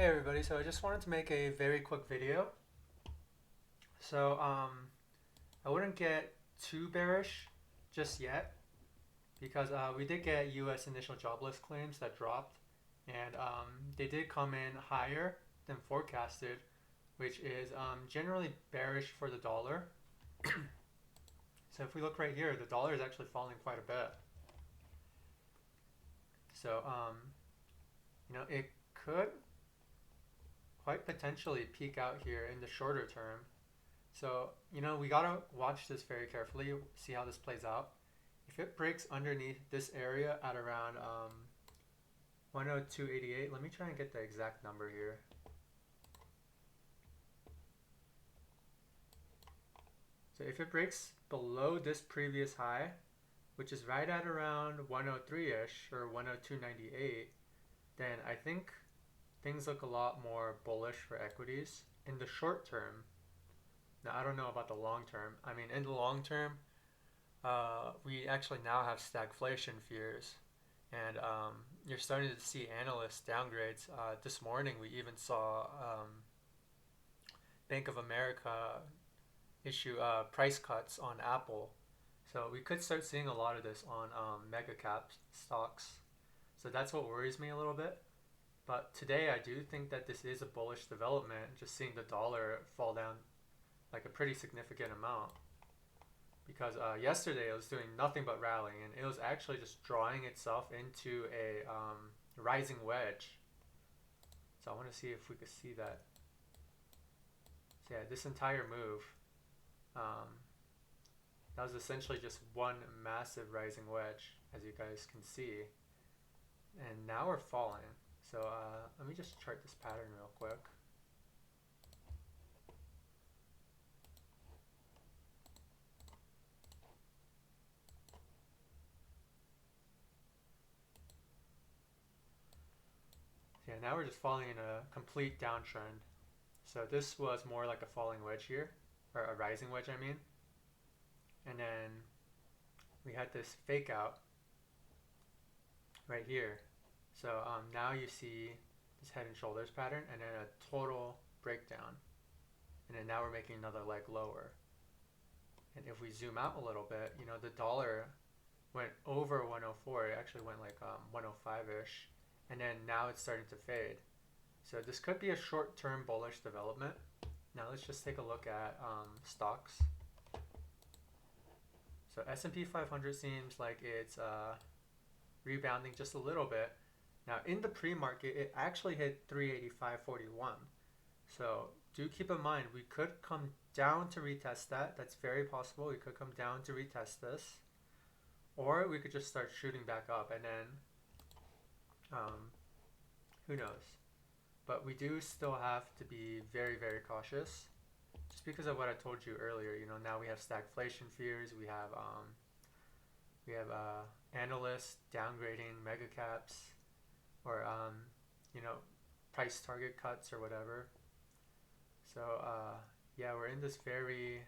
Hey everybody, so I just wanted to make a very quick video. So I wouldn't get too bearish just yet because we did get US initial jobless claims that dropped and they did come in higher than forecasted, which is generally bearish for the dollar. So if we look right here, the dollar is actually falling quite a bit. So it could quite potentially peak out here in the shorter term. So, we gotta watch this very carefully, see how this plays out. If it breaks underneath this area at around 102.88, let me try and get the exact number here. So if it breaks below this previous high, which is right at around 103-ish or 102.98, then I think things look a lot more bullish for equities in the short term. Now, I don't know about the long term. I mean, in the long term, we actually now have stagflation fears, and you're starting to see analyst downgrades. This morning, we even saw Bank of America issue price cuts on Apple. So we could start seeing a lot of this on mega cap stocks. So that's what worries me a little bit. But today, I do think that this is a bullish development, just seeing the dollar fall down like a pretty significant amount. Because yesterday it was doing nothing but rallying, and it was actually just drawing itself into a rising wedge. So I want to see if we could see that. So yeah, this entire move, um, that was essentially just one massive rising wedge, as you guys can see. And now we're falling. So let me just chart this pattern real quick. So yeah, now we're just falling in a complete downtrend. So this was more like a falling wedge here, or a rising wedge, I mean. And then we had this fake out right here. So now you see this head and shoulders pattern and then a total breakdown. And then now we're making another leg lower. And if we zoom out a little bit, the dollar went over 104. It actually went like 105-ish. And then now it's starting to fade. So this could be a short-term bullish development. Now let's just take a look at stocks. So S&P 500 seems like it's rebounding just a little bit. Now in the pre-market, it actually hit 385.41. So do keep in mind, we could come down to retest that. That's very possible. We could come down to retest this. Or we could just start shooting back up and then who knows. But we do still have to be very, very cautious. Just because of what I told you earlier, now we have stagflation fears. We have analysts downgrading mega caps or price target cuts or whatever. So yeah, we're in this very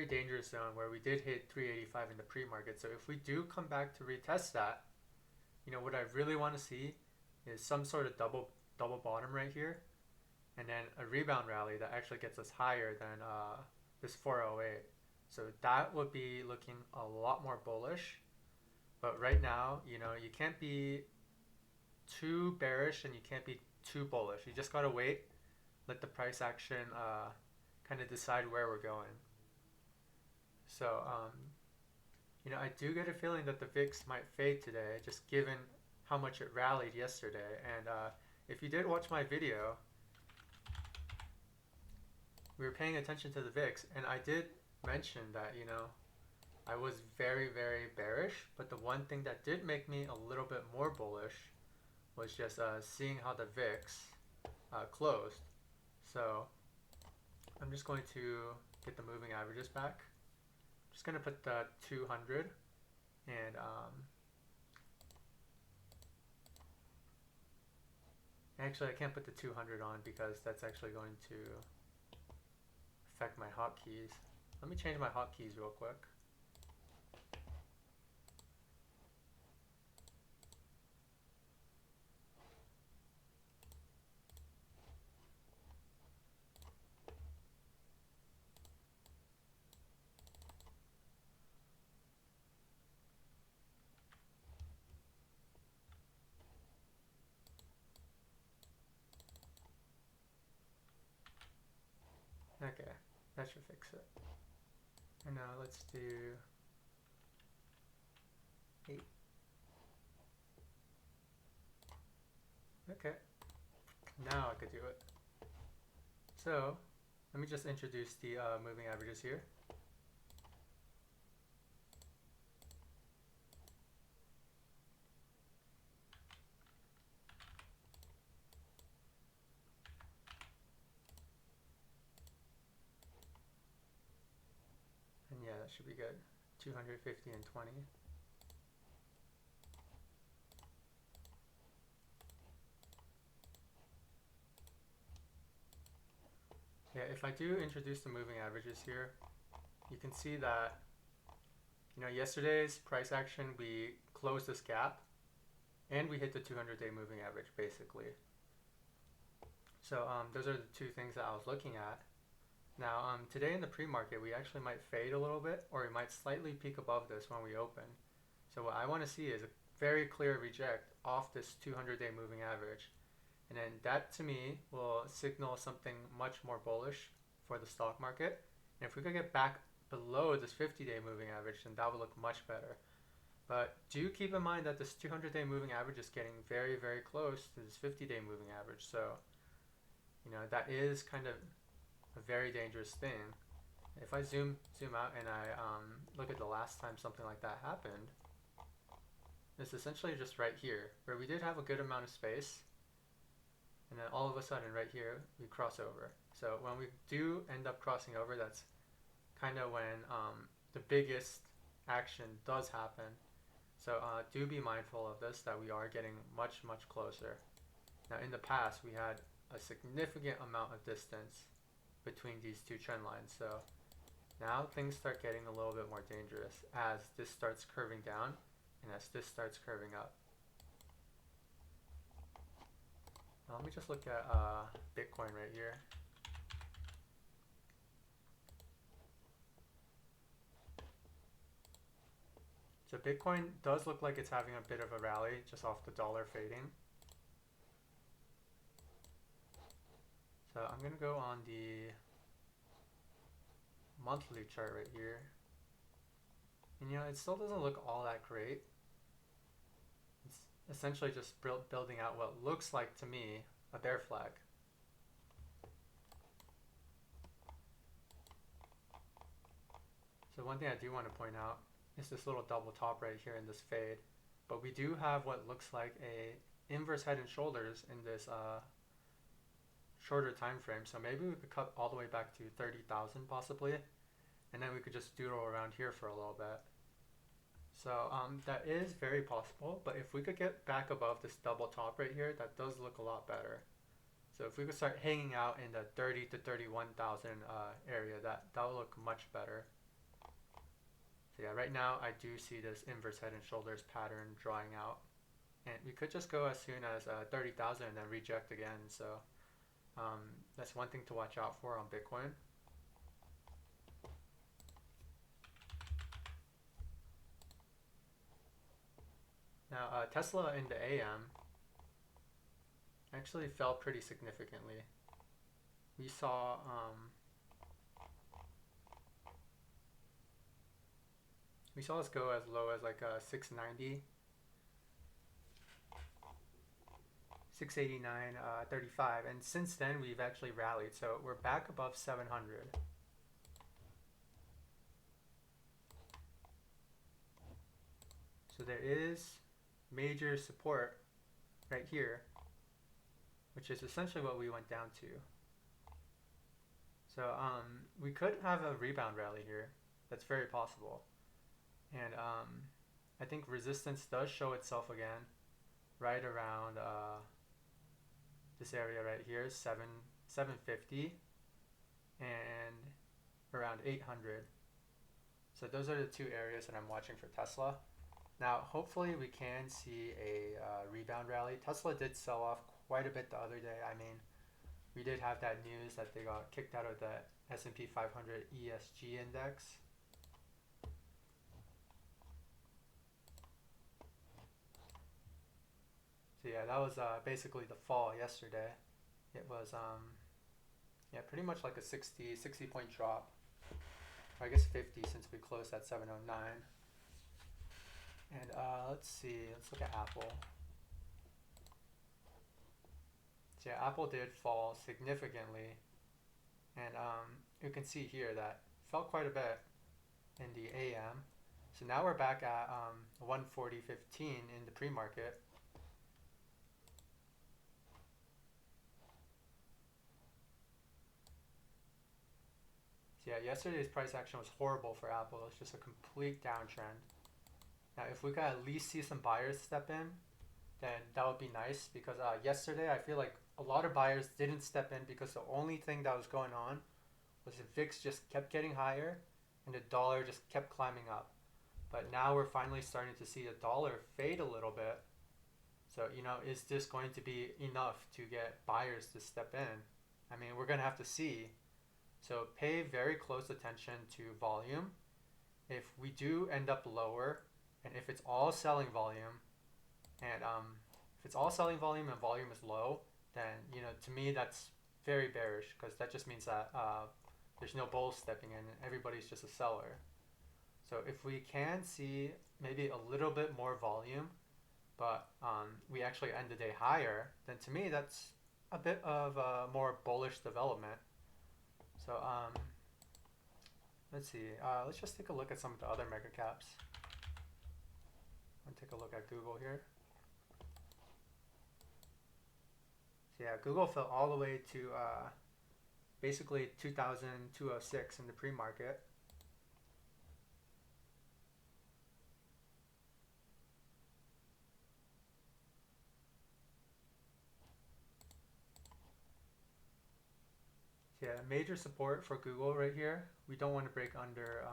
dangerous zone where we did hit 385 in the pre-market. So if we do come back to retest that, what I really want to see is some sort of double bottom right here, and then a rebound rally that actually gets us higher than this 408. So that would be looking a lot more bullish. But right now, you can't be too bearish and you can't be too bullish. You just gotta wait, let the price action kind of decide where we're going. So I do get a feeling that the VIX might fade today, just given how much it rallied yesterday. And if you did watch my video, we were paying attention to the VIX, and I did mention that, I was very, very bearish, but the one thing that did make me a little bit more bullish was just seeing how the VIX closed. So I'm just going to get the moving averages back. Just going to put the 200 and actually I can't put the 200 on because that's actually going to affect my hotkeys. Let me change my hotkeys real quick. Okay, that should fix it. And now let's do 8. Okay, now I could do it. So let me just introduce the moving averages here. And yeah, that should be good. 250 and 20. Yeah, if I do introduce the moving averages here, you can see that, yesterday's price action, we closed this gap and we hit the 200-day moving average basically. So those are the two things that I was looking at. Now, today in the pre-market, we actually might fade a little bit, or we might slightly peak above this when we open. So what I want to see is a very clear reject off this 200-day moving average. And then that, to me, will signal something much more bullish for the stock market. And if we could get back below this 50-day moving average, then that would look much better. But do keep in mind that this 200-day moving average is getting very, very close to this 50-day moving average. So, that is kind of a very dangerous thing. If I zoom out and I look at the last time something like that happened, it's essentially just right here, where we did have a good amount of space, and then all of a sudden right here we cross over. So when we do end up crossing over, that's kind of when the biggest action does happen. So do be mindful of this, that we are getting much, much closer. Now in the past we had a significant amount of distance between these two trend lines. So now things start getting a little bit more dangerous as this starts curving down and as this starts curving up. Now let me just look at Bitcoin right here. So Bitcoin does look like it's having a bit of a rally just off the dollar fading. So I'm going to go on the monthly chart right here. And it still doesn't look all that great. It's essentially just building out what looks like to me a bear flag. So one thing I do want to point out is this little double top right here in this fade. But we do have what looks like a inverse head and shoulders in this shorter time frame. So maybe we could cut all the way back to 30,000 possibly, and then we could just doodle around here for a little bit. So that is very possible, but if we could get back above this double top right here, that does look a lot better. So if we could start hanging out in the 30 to 31,000 area, that would look much better. So yeah, right now I do see this inverse head and shoulders pattern drawing out, and we could just go as soon as 30,000 and then reject again. So that's one thing to watch out for on Bitcoin. Now Tesla in the AM actually fell pretty significantly. We saw us go as low as like 690, 689, 35, and since then we've actually rallied. So we're back above 700. So there is major support right here, which is essentially what we went down to. So we could have a rebound rally here. That's very possible. And I think resistance does show itself again right around this area right here, 750 and around 800. So those are the two areas that I'm watching for Tesla. Now, hopefully we can see a rebound rally. Tesla did sell off quite a bit the other day. I mean, we did have that news that they got kicked out of the S&P 500 ESG index. So yeah, that was basically the fall yesterday. It was Yeah, pretty much like a 60 point drop. Or I guess 50 since we closed at 709. And let's see, let's look at Apple. So yeah, Apple did fall significantly. And you can see here that it fell quite a bit in the AM. So now we're back at 140.15 in the pre-market. So yeah, yesterday's price action was horrible for Apple. It's just a complete downtrend. Now, if we could at least see some buyers step in, then that would be nice because yesterday I feel like a lot of buyers didn't step in because the only thing that was going on was the VIX just kept getting higher and the dollar just kept climbing up. But now we're finally starting to see the dollar fade a little bit. So, is this going to be enough to get buyers to step in? I mean, we're going to have to see. So pay very close attention to volume. If we do end up lower, and if it's all selling volume, and if it's all selling volume and volume is low, then to me that's very bearish because that just means that there's no bulls stepping in and everybody's just a seller. So if we can see maybe a little bit more volume, but we actually end the day higher, then to me that's a bit of a more bullish development. So let's see. Let's just take a look at some of the other mega caps. I'm gonna take a look at Google here. So yeah, Google fell all the way to basically 2,206 in the pre-market. So yeah, major support for Google right here. We don't want to break under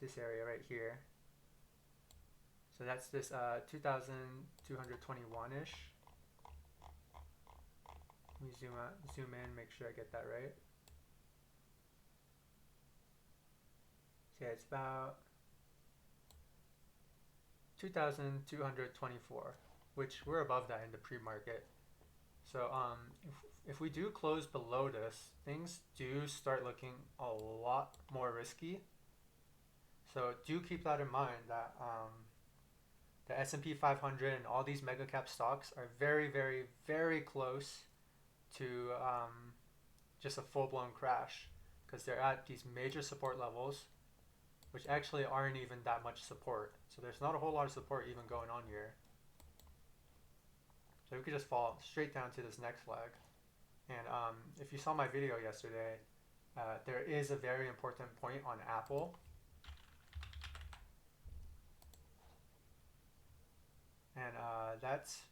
this area right here. So that's this 2,221-ish. Let me zoom in, make sure I get that right. So yeah, it's about 2,224, which we're above that in the pre-market. So if we do close below this, things do start looking a lot more risky. So do keep that in mind that the S&P 500 and all these mega cap stocks are very, very, very close to just a full-blown crash because they're at these major support levels, which actually aren't even that much support. So there's not a whole lot of support even going on here. So we could just fall straight down to this next leg. And if you saw my video yesterday, there is a very important point on Apple. And that's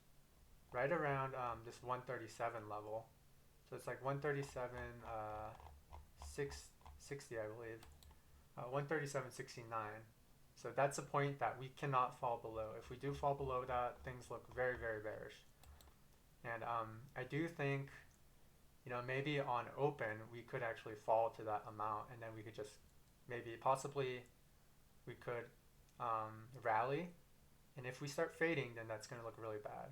right around this 137 level. So it's like 137, 660, I believe. 137.69. So that's a point that we cannot fall below. If we do fall below that, things look very, very bearish. And I do think, maybe on open, we could actually fall to that amount and then we could just possibly, we could rally. And if we start fading, then that's going to look really bad.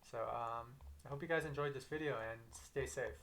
So I hope you guys enjoyed this video and stay safe.